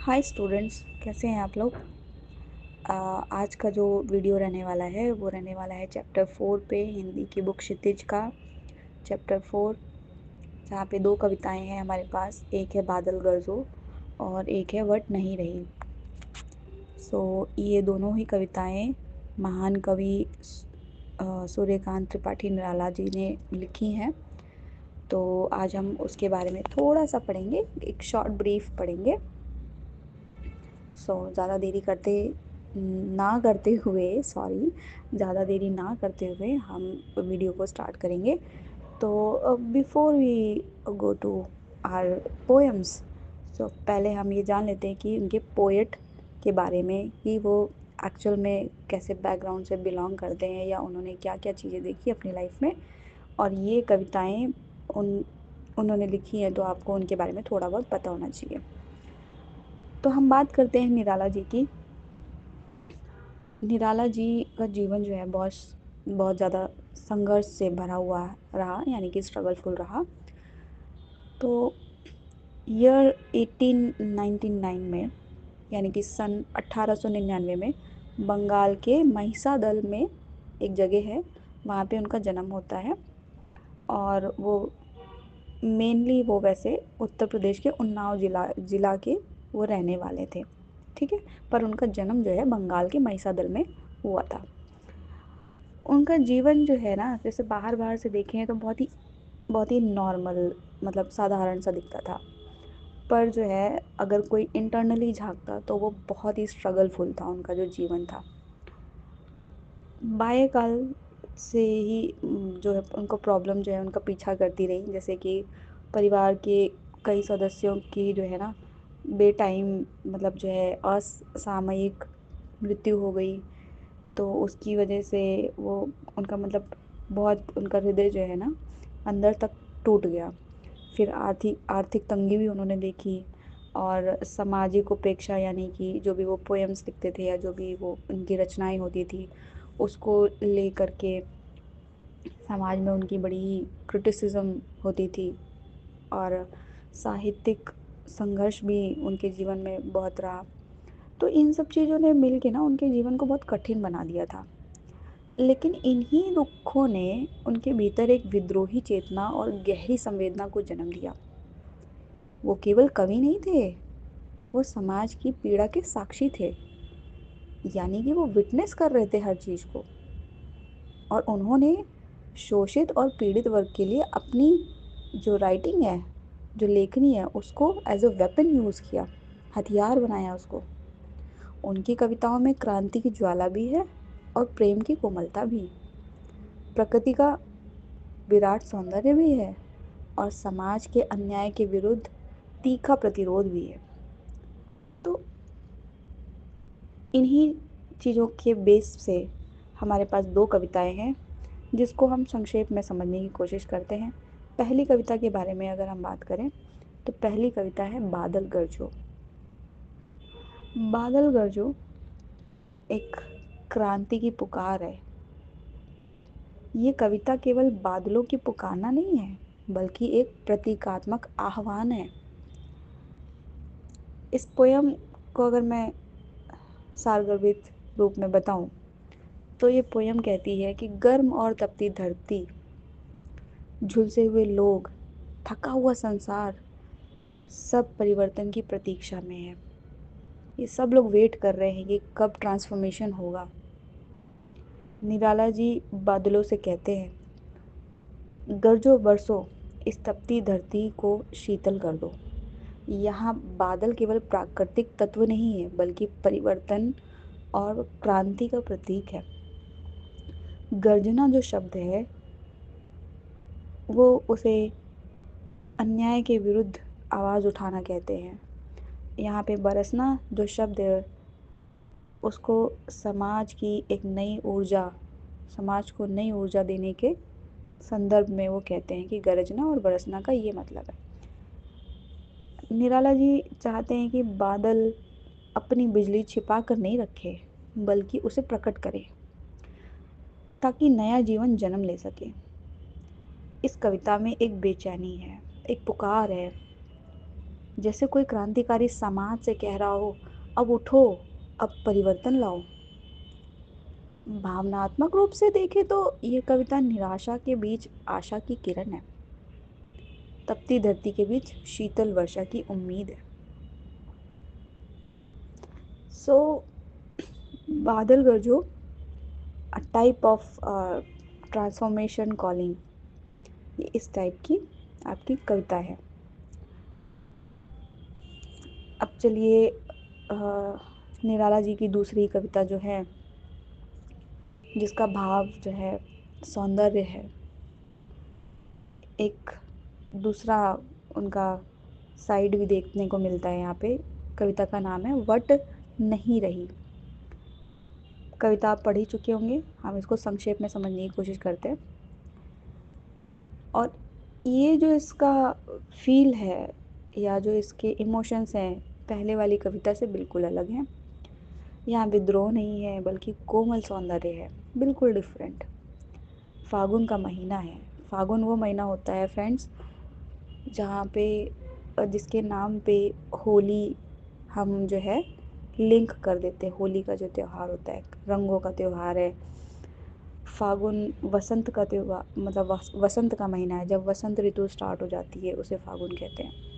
Hi students, कैसे हैं आप लोग। आज का जो वीडियो रहने वाला है वो रहने वाला है चैप्टर 4 पे, हिंदी की बुक क्षितिज का चैप्टर 4, जहाँ पे दो कविताएं हैं हमारे पास। एक है बादल गरजो और एक है वट नहीं रही। ये दोनों ही कविताएं महान कवि सूर्यकांत त्रिपाठी निराला जी ने लिखी हैं। तो आज हम उसके बारे में थोड़ा सा पढ़ेंगे, एक शॉर्ट ब्रीफ पढ़ेंगे। ज़्यादा देरी ना करते हुए सॉरी ज़्यादा देरी ना करते हुए हम वीडियो को स्टार्ट करेंगे। तो before we go to our poems, पहले हम ये जान लेते हैं कि उनके पोएट के बारे में, कि वो एक्चुअल में कैसे बैकग्राउंड से बिलोंग करते हैं या उन्होंने क्या क्या चीज़ें देखी अपनी लाइफ में। और ये कविताएं उन्होंने लिखी हैं, तो आपको उनके बारे में थोड़ा बहुत पता होना चाहिए। तो हम बात करते हैं निराला जी की। निराला जी का जीवन जो है बहुत बहुत ज़्यादा संघर्ष से भरा हुआ रहा, यानी कि स्ट्रगलफुल रहा। तो ईयर 1899 में, यानी कि सन 1899 में, बंगाल के महिसादल में एक जगह है, वहाँ पे उनका जन्म होता है। और वो मेनली वो वैसे उत्तर प्रदेश के उन्नाव जिला के वो रहने वाले थे, ठीक है। पर उनका जन्म जो है बंगाल के महिसादल में हुआ था। उनका जीवन जो है ना, जैसे बाहर बाहर से देखें तो बहुत ही नॉर्मल, मतलब साधारण सा दिखता था। पर जो है, अगर कोई इंटरनली झांकता तो वो बहुत ही स्ट्रगलफुल था उनका जो जीवन था। बाल्यकाल से ही जो है उनको प्रॉब्लम जो है उनका पीछा करती रही, जैसे कि परिवार के कई सदस्यों की जो है ना बेटाइम, मतलब जो है असामयिक मृत्यु हो गई। तो उसकी वजह से वो उनका मतलब बहुत उनका हृदय जो है ना अंदर तक टूट गया। फिर आर्थिक आर्थिक तंगी भी उन्होंने देखी। और सामाजिक उपेक्षा, यानी कि जो भी वो पोएम्स लिखते थे या जो भी वो उनकी रचनाएं होती थी, उसको लेकर के समाज में उनकी बड़ी क्रिटिसिज्म होती थी। और साहित्यिक संघर्ष भी उनके जीवन में बहुत रहा। तो इन सब चीज़ों ने मिल के ना उनके जीवन को बहुत कठिन बना दिया था। लेकिन इन्हीं दुखों ने उनके भीतर एक विद्रोही चेतना और गहरी संवेदना को जन्म दिया। वो केवल कवि नहीं थे, वो समाज की पीड़ा के साक्षी थे, यानी कि वो विटनेस कर रहे थे हर चीज़ को। और उन्होंने शोषित और पीड़ित वर्ग के लिए अपनी जो राइटिंग है, जो लेखनी है, उसको एज अ वेपन यूज़ किया, हथियार बनाया उसको। उनकी कविताओं में क्रांति की ज्वाला भी है और प्रेम की कोमलता भी, प्रकृति का विराट सौंदर्य भी है, और समाज के अन्याय के विरुद्ध तीखा प्रतिरोध भी है। तो इन्हीं चीज़ों के बेस से हमारे पास दो कविताएं हैं, जिसको हम संक्षेप में समझने की कोशिश करते हैं। पहली कविता के बारे में अगर हम बात करें, तो पहली कविता है बादल गरजो। बादल गरजो एक क्रांति की पुकार है। ये कविता केवल बादलों की पुकारना नहीं है, बल्कि एक प्रतीकात्मक आह्वान है। इस पोयम को अगर मैं सारगर्भित रूप में बताऊं, तो ये पोयम कहती है कि गर्म और तपती धरती, झुलसे हुए लोग, थका हुआ संसार, सब परिवर्तन की प्रतीक्षा में है। ये सब लोग वेट कर रहे हैं कि कब ट्रांसफॉर्मेशन होगा। निराला जी बादलों से कहते हैं, गरजो बरसो, इस तपती धरती को शीतल कर दो। यहाँ बादल केवल प्राकृतिक तत्व नहीं है, बल्कि परिवर्तन और क्रांति का प्रतीक है। गर्जना जो शब्द है, वो उसे अन्याय के विरुद्ध आवाज़ उठाना कहते हैं। यहाँ पे बरसना जो शब्द है, उसको समाज की एक नई ऊर्जा, समाज को नई ऊर्जा देने के संदर्भ में वो कहते हैं कि गरजना और बरसना का ये मतलब है। निराला जी चाहते हैं कि बादल अपनी बिजली छिपा कर नहीं रखे, बल्कि उसे प्रकट करे, ताकि नया जीवन जन्म ले सके। इस कविता में एक बेचैनी है, एक पुकार है, जैसे कोई क्रांतिकारी समाज से कह रहा हो, अब उठो, अब परिवर्तन लाओ। भावनात्मक रूप से देखें तो ये कविता निराशा के बीच आशा की किरण है, तपती धरती के बीच शीतल वर्षा की उम्मीद है। सो बादल गरजो, a type of transformation calling, ये इस टाइप की आपकी कविता है। अब चलिए निराला जी की दूसरी कविता जो है, जिसका भाव जो है सौंदर्य है, एक दूसरा उनका साइड भी देखने को मिलता है यहाँ पे। कविता का नाम है वट नहीं रही। कविता आप पढ़ ही चुके होंगे, हम इसको संक्षेप में समझने की कोशिश करते हैं। और ये जो इसका फील है या जो इसके इमोशंस हैं, पहले वाली कविता से बिल्कुल अलग हैं। यहाँ विद्रोह नहीं है बल्कि कोमल सौंदर्य है, बिल्कुल डिफरेंट। फागुन का महीना है। फागुन वो महीना होता है फ्रेंड्स, जहाँ पे जिसके नाम पे होली हम जो है लिंक कर देते हैं। होली का जो त्यौहार होता है, रंगों का त्यौहार है। फागुन वसंत का त्यौहार, मतलब वसंत का महीना है, जब वसंत ऋतु स्टार्ट हो जाती है उसे फागुन कहते हैं।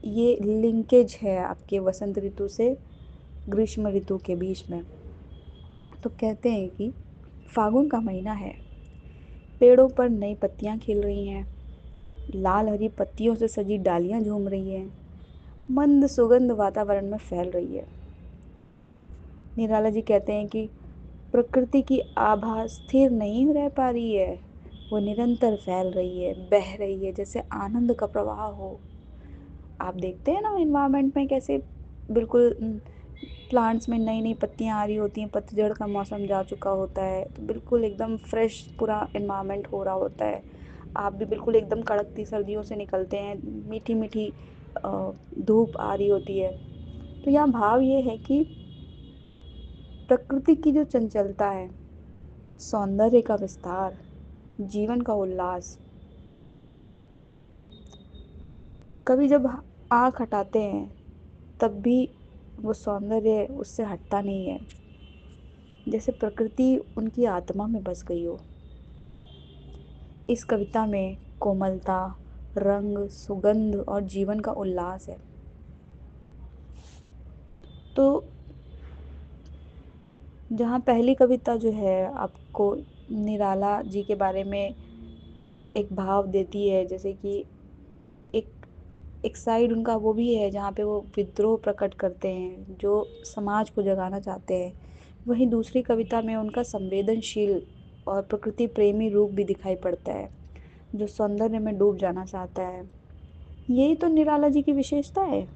ये लिंकेज है आपके वसंत ऋतु से ग्रीष्म ऋतु के बीच में। तो कहते हैं कि फागुन का महीना है, पेड़ों पर नई पत्तियां खिल रही हैं, लाल हरी पत्तियों से सजी डालियां झूम रही हैं, मंद सुगंध वातावरण में फैल रही है। निराला जी कहते हैं कि प्रकृति की आभा स्थिर नहीं रह पा रही है, वो निरंतर फैल रही है, बह रही है, जैसे आनंद का प्रवाह हो। आप देखते हैं ना इन्वायरमेंट में कैसे बिल्कुल प्लांट्स में नई नई पत्तियां आ रही होती हैं, पतझड़ का मौसम जा चुका होता है, तो बिल्कुल एकदम फ्रेश पूरा इन्वायरमेंट हो रहा होता है। आप भी बिल्कुल एकदम कड़कती सर्दियों से निकलते हैं, मीठी मीठी धूप आ रही होती है। तो यहाँ भाव ये है कि प्रकृति की जो चंचलता है, सौंदर्य का विस्तार, जीवन का उल्लास, कभी जब आँख हटाते हैं तब भी वो सौंदर्य उससे हटता नहीं है, जैसे प्रकृति उनकी आत्मा में बस गई हो। इस कविता में कोमलता, रंग, सुगंध और जीवन का उल्लास है। तो जहाँ पहली कविता जो है आपको निराला जी के बारे में एक भाव देती है, जैसे कि एक एक साइड उनका वो भी है जहाँ पे वो विद्रोह प्रकट करते हैं, जो समाज को जगाना चाहते हैं। वहीं दूसरी कविता में उनका संवेदनशील और प्रकृति प्रेमी रूप भी दिखाई पड़ता है, जो सौंदर्य में डूब जाना चाहता है। यही तो निराला जी की विशेषता है।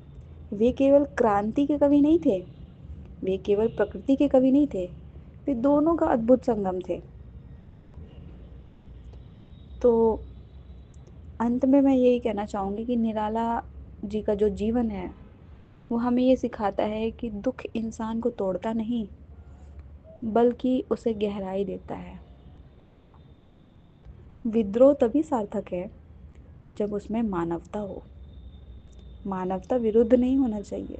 वे केवल क्रांति के कवि नहीं थे, वे केवल प्रकृति के कवि नहीं थे, वे दोनों का अद्भुत संगम थे। तो अंत में मैं यही कहना चाहूँगी कि निराला जी का जो जीवन है वो हमें ये सिखाता है कि दुख इंसान को तोड़ता नहीं, बल्कि उसे गहराई देता है। विद्रोह तभी सार्थक है जब उसमें मानवता हो। मानवता विरुद्ध नहीं होना चाहिए।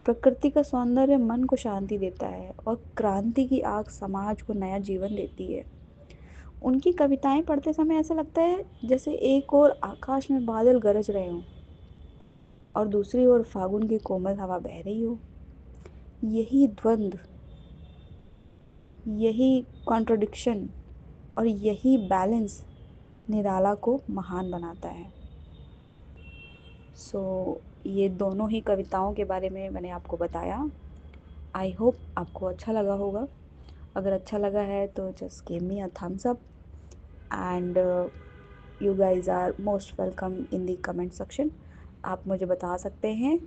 प्रकृति का सौंदर्य मन को शांति देता है और क्रांति की आग समाज को नया जीवन देती है। उनकी कविताएं पढ़ते समय ऐसा लगता है जैसे एक ओर आकाश में बादल गरज रहे हों और दूसरी ओर फागुन की कोमल हवा बह रही हो। यही द्वंद्व, यही कॉन्ट्रडिक्शन और यही बैलेंस निराला को महान बनाता है। ये दोनों ही कविताओं के बारे में मैंने आपको बताया। आई होप आपको अच्छा लगा होगा। अगर अच्छा लगा है तो just give me a thumbs up, and you guys are most welcome in the comment section. आप मुझे बता सकते हैं,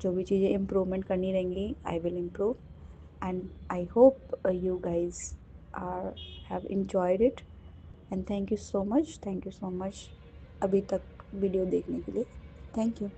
जो भी चीज़ें इम्प्रूवमेंट करनी रहेंगी I will improve, and I hope you guys are have enjoyed it, and thank you so much, thank you so much अभी तक वीडियो देखने के लिए। Thank you.